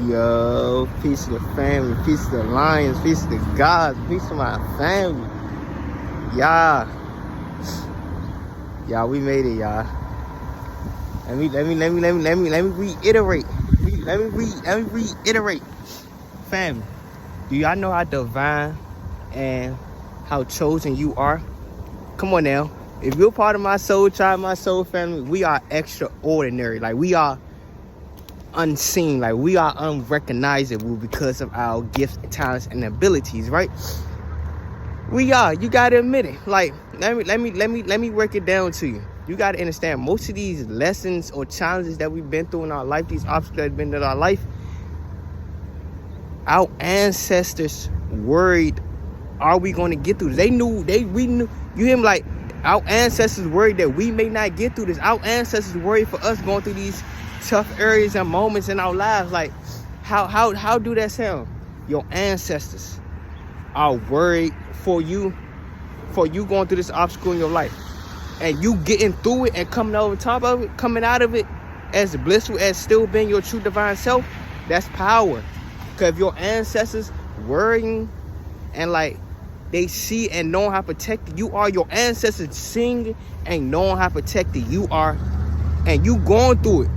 Yo, peace to the family, peace to the lions, peace to the gods, peace to my family. Y'all, we made it, y'all. Let me reiterate. Let me reiterate. Family, do y'all know how divine and how chosen you are? Come on now. If you're part of my soul tribe, my soul family, we are extraordinary. Like, we are unseen, like we are unrecognizable because of our gifts, talents, and abilities, right? We are. You gotta admit it. Like, let me work it down to you. You gotta understand, most of these lessons or challenges that we've been through in our life, these obstacles that have been in our life, our ancestors worried, are we going to get through this? We knew. You hear me? Like, our ancestors worried that we may not get through this. Our ancestors worried for us going through these tough areas and moments in our lives. Like, how do that sound? Your ancestors are worried for you going through this obstacle in your life, and you getting through it and coming over top of it, coming out of it as blissful as still being your true divine self. That's power. Because if your ancestors worrying and like they see and know how protected you are, your ancestors seeing and knowing how protected you are, and you going through it,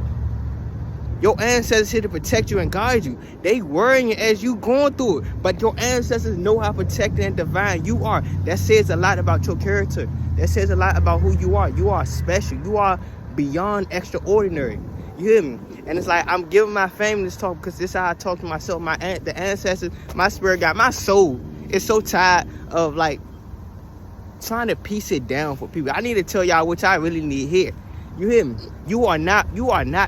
your ancestors here to protect you and guide you. They worrying as you going through it, but your ancestors know how protected and divine you are. That says a lot about your character. That says a lot about who you are. You are special. You are beyond extraordinary. You hear me? And it's like, I'm giving my family this talk because this is how I talk to myself. The ancestors, my spirit guide, my soul is so tired of like trying to piece it down for people. I need to tell y'all what I really need here. You hear me? You are not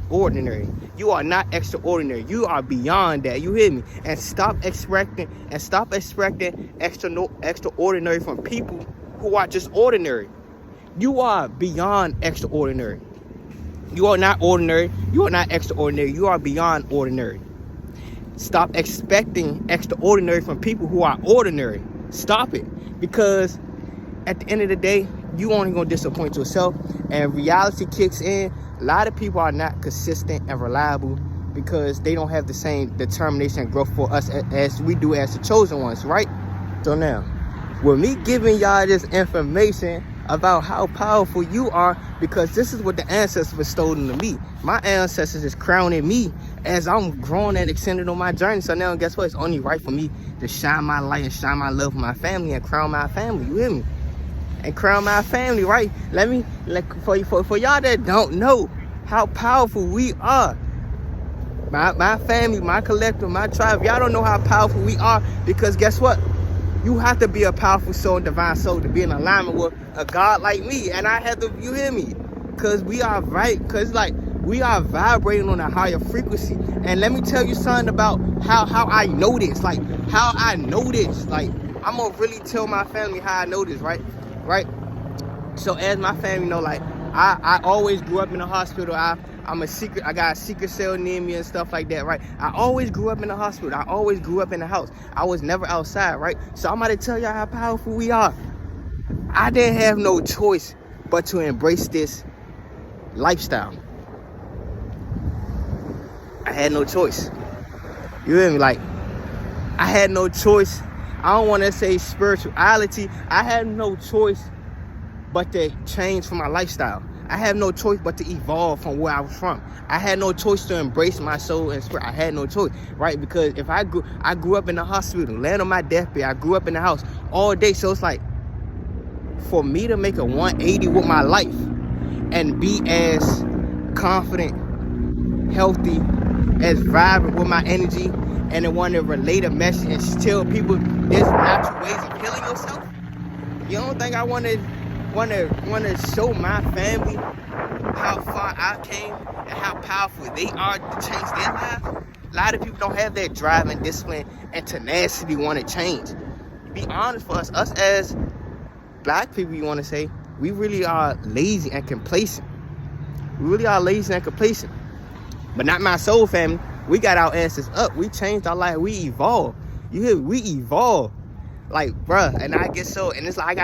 ordinary. You are not extraordinary. You are beyond that. You hear me? And stop expecting extraordinary from people who are just ordinary. You are beyond extraordinary. You are not ordinary. You are not extraordinary. You are beyond ordinary. Stop expecting extraordinary from people who are ordinary. Stop it. Because at the end of the day, you only gonna disappoint yourself, and reality kicks in. A lot of people are not consistent and reliable because they don't have the same determination and growth for us as we do as the chosen ones, right? So now, with me giving y'all this information about how powerful you are, because this is what the ancestors bestowed into me. My ancestors is crowning me as I'm growing and extending on my journey. So now, guess what? It's only right for me to shine my light and shine my love for my family and crown my family. You hear me? And crown my family, right? Let me, like, for y'all that don't know how powerful we are, my family, my collective, my tribe, y'all don't know how powerful we are, because guess what? You have to be a powerful soul, divine soul, to be in alignment with a God like me. And I have to, you hear me? Because we are right, because like we are vibrating on a higher frequency. And let me tell you something about how I know this. Like, how I know this. Like, I'm gonna really tell my family how I know this, right? So as my family know, like, I always grew up in the hospital. I got a secret cell near me and stuff like that, right? I always grew up in the hospital. I always grew up in the house. I was never outside, right? So I'm about to tell y'all how powerful we are. I didn't have no choice but to embrace this lifestyle. I had no choice. You hear me? Like, I had no choice. I don't want to say spirituality. I had no choice but to change from my lifestyle. I had no choice but to evolve from where I was from. I had no choice to embrace my soul and spirit. I had no choice, right? Because if I grew up in the hospital, laying on my deathbed. I grew up in the house all day. So it's like, for me to make a 180 with my life and be as confident, healthy, as vibrant with my energy, and then want to relate a message and tell people there's natural ways of healing yourself. You don't think I want to show my family how far I came and how powerful they are to change their lives? A lot of people don't have that drive and discipline and tenacity want to change. To be honest, for us as black people, you want to say, we really are lazy and complacent. We really are lazy and complacent. But not my soul family. We got our asses up. We changed our life. We evolved. You hear me? We evolved. Like, bruh, and I get so, and it's like,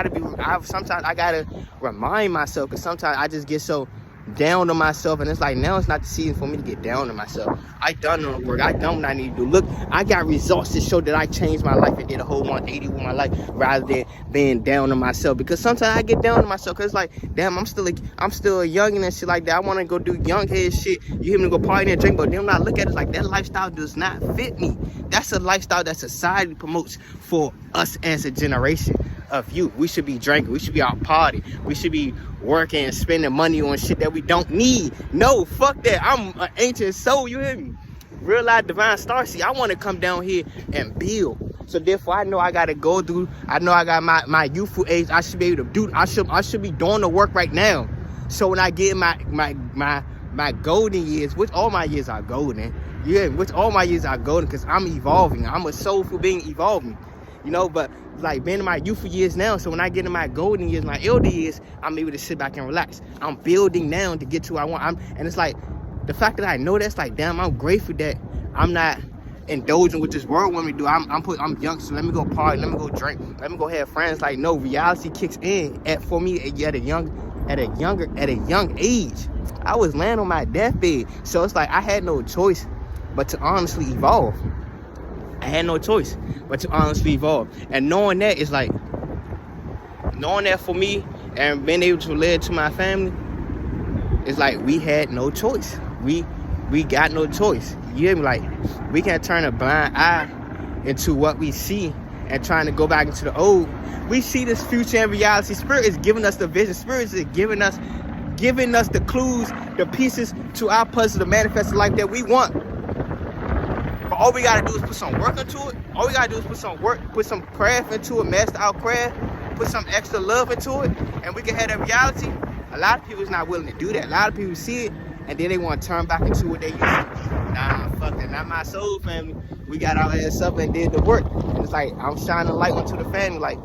sometimes I gotta remind myself, because sometimes I just get so down on myself, and it's like now it's not the season for me to get down on myself. I done the work. I done what I need to do. Look, I got results to show that I changed my life and did a whole 180 with my life, rather than being down on myself. Because sometimes I get down on myself because it's like, damn, I'm still a youngin' and shit like that. I want to go do young head shit. You hear me, go party and drink, but then when I look at it, it's like that lifestyle does not fit me. That's a lifestyle that society promotes for us as a generation of youth. We should be drinking. We should be out party. We should be working and spending money on shit that we don't need. No, fuck that. I'm an ancient soul, you hear me? Real life divine starseed. I want to come down here and build. So therefore I know I gotta go through, I know I got my youthful age. I should be able to do, I should be doing the work right now. So when I get my golden years, which all my years are golden, yeah, which all my years are golden, because I'm evolving. I'm a soulful being evolving. You know, but like being in my youthful years now, so when I get in my golden years, my elder years, I'm able to sit back and relax. I'm building now to get to where I want. And it's like, the fact that I know that's like, damn, I'm grateful that I'm not indulging with this world when we do. I'm young, so let me go party, let me go drink, let me go have friends. Like, no, reality kicks in for me at a young age. I was laying on my deathbed, so it's like I had no choice but to honestly evolve. I had no choice but to honestly evolve. And knowing that is like, knowing that for me and being able to relate to my family, it's like we had no choice. We got no choice. You hear me? Like, we can't turn a blind eye into what we see and trying to go back into the old. We see this future and reality. Spirit is giving us the vision. Spirit is giving us the clues, the pieces to our puzzle to manifest the life that we want. But all we gotta do is put some work into it. All we gotta do is put some work, put some craft into it, master our craft, put some extra love into it, and we can have that reality. A lot of people is not willing to do that. A lot of people see it, and then they want to turn back into what they used to. Nah, fuck that. Not my soul family. We got our ass up and did the work. And it's like, I'm shining light onto the family. Like,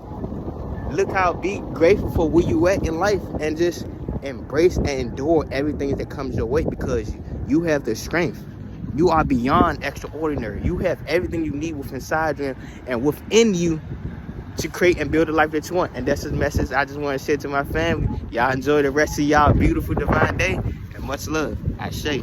look how, be grateful for where you at in life, and just embrace and endure everything that comes your way, because you have the strength. You are beyond extraordinary. You have everything you need within inside you and within you to create and build a life that you want. And that's the message I just want to share to my family. Y'all enjoy the rest of y'all beautiful divine day, and much love. Ashe.